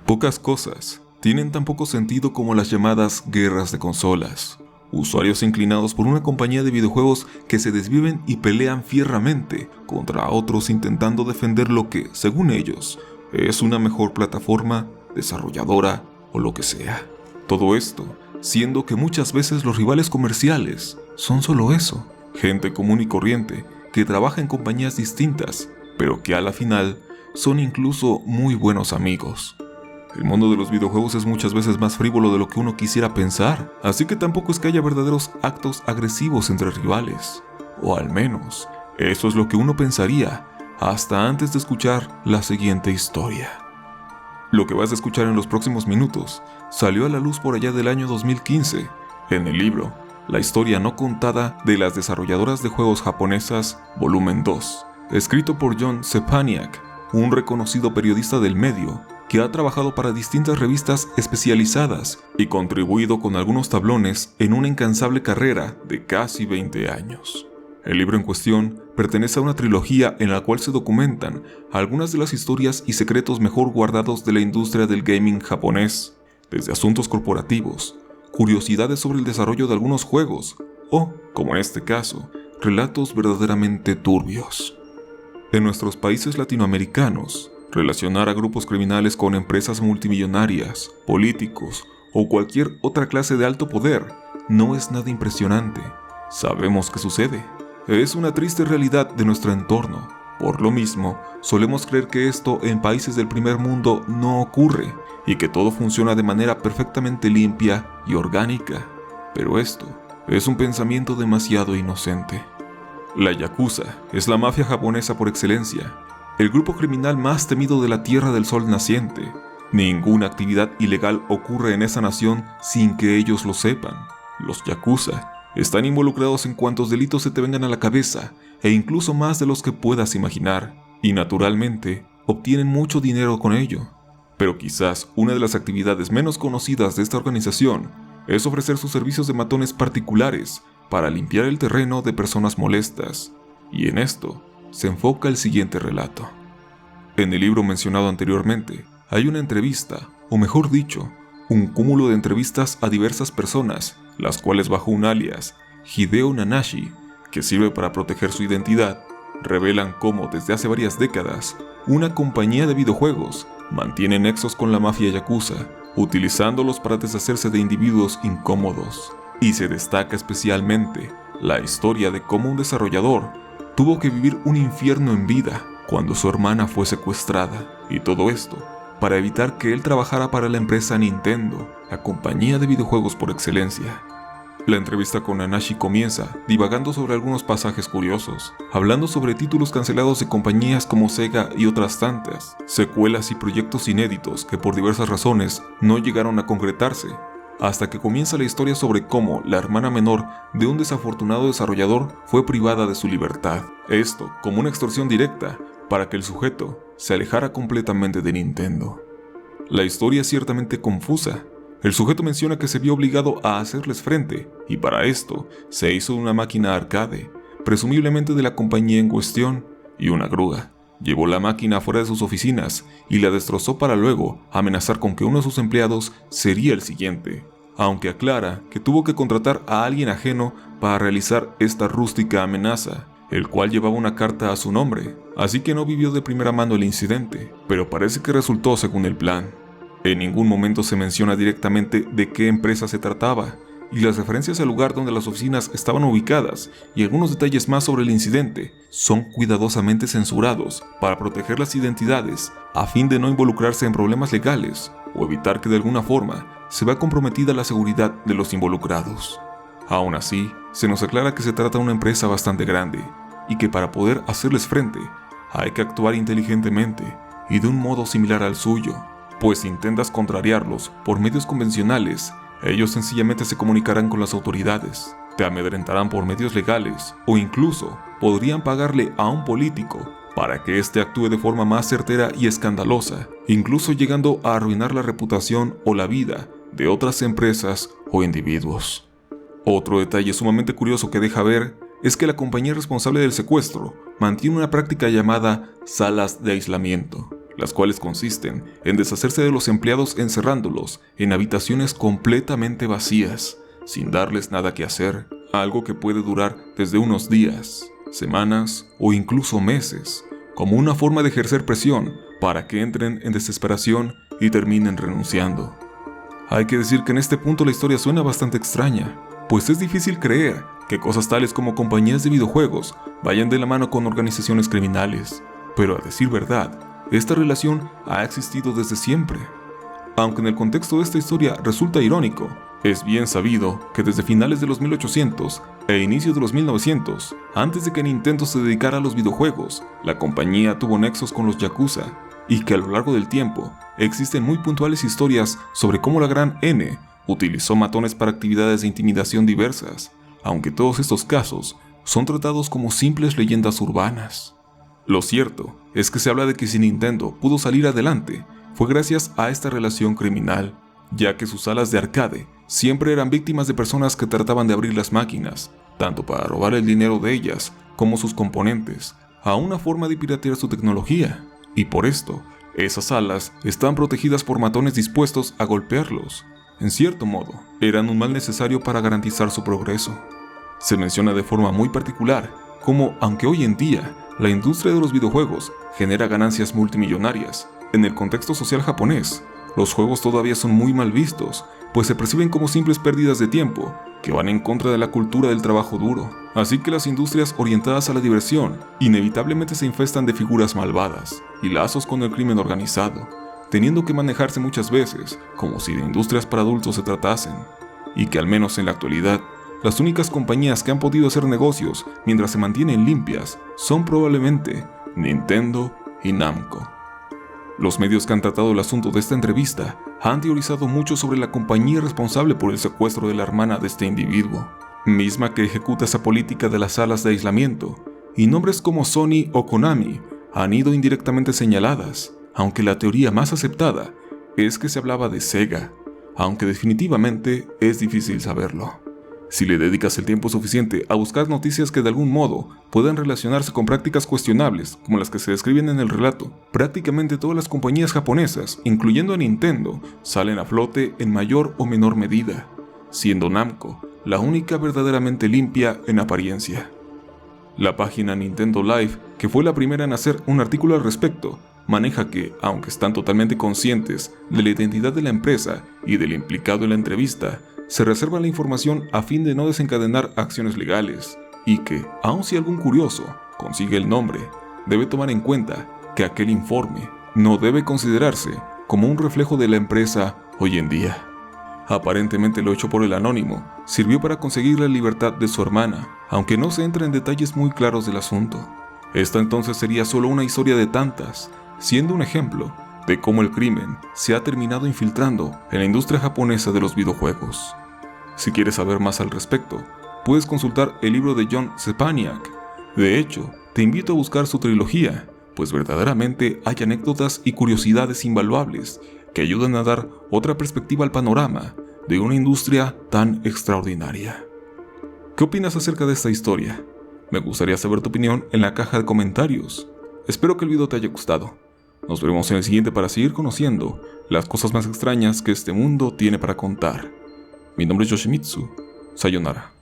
Pocas cosas tienen tan poco sentido como las llamadas guerras de consolas. Usuarios inclinados por una compañía de videojuegos que se desviven y pelean fieramente contra otros intentando defender lo que, según ellos, es una mejor plataforma, desarrolladora o lo que sea. Todo esto, siendo que muchas veces los rivales comerciales son solo eso, gente común y corriente que trabaja en compañías distintas, pero que a la final son incluso muy buenos amigos. El mundo de los videojuegos es muchas veces más frívolo de lo que uno quisiera pensar, así que tampoco es que haya verdaderos actos agresivos entre rivales. O al menos, eso es lo que uno pensaría hasta antes de escuchar la siguiente historia. Lo que vas a escuchar en los próximos minutos salió a la luz por allá del año 2015, en el libro La historia no contada de las desarrolladoras de juegos japonesas, volumen 2, escrito por John Szczepaniak, un reconocido periodista del medio que ha trabajado para distintas revistas especializadas y contribuido con algunos tablones en una incansable carrera de casi 20 años. El libro en cuestión pertenece a una trilogía en la cual se documentan algunas de las historias y secretos mejor guardados de la industria del gaming japonés, desde asuntos corporativos, curiosidades sobre el desarrollo de algunos juegos o, como en este caso, relatos verdaderamente turbios. En nuestros países latinoamericanos, relacionar a grupos criminales con empresas multimillonarias, políticos o cualquier otra clase de alto poder no es nada impresionante. Sabemos que sucede. Es una triste realidad de nuestro entorno. Por lo mismo, solemos creer que esto en países del primer mundo no ocurre y que todo funciona de manera perfectamente limpia y orgánica. Pero esto es un pensamiento demasiado inocente. La Yakuza es la mafia japonesa por excelencia, el grupo criminal más temido de la Tierra del Sol naciente. Ninguna actividad ilegal ocurre en esa nación sin que ellos lo sepan. Los Yakuza están involucrados en cuantos delitos se te vengan a la cabeza, e incluso más de los que puedas imaginar, y naturalmente obtienen mucho dinero con ello. Pero quizás una de las actividades menos conocidas de esta organización es ofrecer sus servicios de matones particulares para limpiar el terreno de personas molestas, y en esto se enfoca el siguiente relato. En el libro mencionado anteriormente, hay una entrevista, o mejor dicho, un cúmulo de entrevistas a diversas personas, las cuales bajo un alias, Hideo Nanashi, que sirve para proteger su identidad, revelan cómo desde hace varias décadas, una compañía de videojuegos mantiene nexos con la mafia yakuza, utilizándolos para deshacerse de individuos incómodos. Y se destaca especialmente la historia de cómo un desarrollador tuvo que vivir un infierno en vida cuando su hermana fue secuestrada, y todo esto para evitar que él trabajara para la empresa Nintendo, la compañía de videojuegos por excelencia. La entrevista con Nanashi comienza divagando sobre algunos pasajes curiosos, hablando sobre títulos cancelados de compañías como Sega y otras tantas, secuelas y proyectos inéditos que por diversas razones no llegaron a concretarse, hasta que comienza la historia sobre cómo la hermana menor de un desafortunado desarrollador fue privada de su libertad. Esto como una extorsión directa para que el sujeto se alejara completamente de Nintendo. La historia es ciertamente confusa. El sujeto menciona que se vio obligado a hacerles frente, y para esto se hizo una máquina arcade, presumiblemente de la compañía en cuestión, y una grúa. Llevó la máquina fuera de sus oficinas y la destrozó para luego amenazar con que uno de sus empleados sería el siguiente, aunque aclara que tuvo que contratar a alguien ajeno para realizar esta rústica amenaza, el cual llevaba una carta a su nombre, así que no vivió de primera mano el incidente, pero parece que resultó según el plan. En ningún momento se menciona directamente de qué empresa se trataba, y las referencias al lugar donde las oficinas estaban ubicadas y algunos detalles más sobre el incidente son cuidadosamente censurados para proteger las identidades a fin de no involucrarse en problemas legales o evitar que de alguna forma se vea comprometida la seguridad de los involucrados. Aún así, se nos aclara que se trata de una empresa bastante grande y que para poder hacerles frente hay que actuar inteligentemente y de un modo similar al suyo, pues si intentas contrariarlos por medios convencionales, ellos sencillamente se comunicarán con las autoridades, te amedrentarán por medios legales o incluso podrían pagarle a un político para que éste actúe de forma más certera y escandalosa, incluso llegando a arruinar la reputación o la vida de otras empresas o individuos. Otro detalle sumamente curioso que deja ver es que la compañía responsable del secuestro mantiene una práctica llamada salas de aislamiento, las cuales consisten en deshacerse de los empleados encerrándolos en habitaciones completamente vacías, sin darles nada que hacer, algo que puede durar desde unos días, semanas o incluso meses, como una forma de ejercer presión para que entren en desesperación y terminen renunciando. Hay que decir que en este punto la historia suena bastante extraña, pues es difícil creer que cosas tales como compañías de videojuegos vayan de la mano con organizaciones criminales, pero a decir verdad, esta relación ha existido desde siempre. Aunque en el contexto de esta historia resulta irónico, es bien sabido que desde finales de los 1800 e inicios de los 1900, antes de que Nintendo se dedicara a los videojuegos, la compañía tuvo nexos con los Yakuza, y que a lo largo del tiempo existen muy puntuales historias sobre cómo la Gran N utilizó matones para actividades de intimidación diversas, aunque todos estos casos son tratados como simples leyendas urbanas. Lo cierto es que se habla de que si Nintendo pudo salir adelante, fue gracias a esta relación criminal, ya que sus salas de arcade siempre eran víctimas de personas que trataban de abrir las máquinas, tanto para robar el dinero de ellas como sus componentes, a una forma de piratear su tecnología, y por esto, esas salas están protegidas por matones dispuestos a golpearlos. En cierto modo, eran un mal necesario para garantizar su progreso. Se menciona de forma muy particular cómo, aunque hoy en día la industria de los videojuegos genera ganancias multimillonarias, en el contexto social japonés, los juegos todavía son muy mal vistos, pues se perciben como simples pérdidas de tiempo que van en contra de la cultura del trabajo duro. Así que las industrias orientadas a la diversión inevitablemente se infestan de figuras malvadas y lazos con el crimen organizado, teniendo que manejarse muchas veces como si de industrias para adultos se tratasen, y que al menos en la actualidad, las únicas compañías que han podido hacer negocios mientras se mantienen limpias son probablemente Nintendo y Namco. Los medios que han tratado el asunto de esta entrevista han teorizado mucho sobre la compañía responsable por el secuestro de la hermana de este individuo, misma que ejecuta esa política de las salas de aislamiento, y nombres como Sony o Konami han ido indirectamente señaladas, aunque la teoría más aceptada es que se hablaba de Sega, aunque definitivamente es difícil saberlo. Si le dedicas el tiempo suficiente a buscar noticias que de algún modo puedan relacionarse con prácticas cuestionables como las que se describen en el relato, prácticamente todas las compañías japonesas, incluyendo a Nintendo, salen a flote en mayor o menor medida, siendo Namco la única verdaderamente limpia en apariencia. La página Nintendo Live, que fue la primera en hacer un artículo al respecto, maneja que, aunque están totalmente conscientes de la identidad de la empresa y del implicado en la entrevista, se reserva la información a fin de no desencadenar acciones legales, y que, aun si algún curioso consigue el nombre, debe tomar en cuenta que aquel informe no debe considerarse como un reflejo de la empresa hoy en día. Aparentemente lo hecho por el anónimo sirvió para conseguir la libertad de su hermana, aunque no se entra en detalles muy claros del asunto. Esta entonces sería solo una historia de tantas, siendo un ejemplo de cómo el crimen se ha terminado infiltrando en la industria japonesa de los videojuegos. Si quieres saber más al respecto, puedes consultar el libro de John Szczepaniak. De hecho, te invito a buscar su trilogía, pues verdaderamente hay anécdotas y curiosidades invaluables que ayudan a dar otra perspectiva al panorama de una industria tan extraordinaria. ¿Qué opinas acerca de esta historia? Me gustaría saber tu opinión en la caja de comentarios. Espero que el video te haya gustado. Nos veremos en el siguiente para seguir conociendo las cosas más extrañas que este mundo tiene para contar. Mi nombre es Yoshimitsu. Sayonara.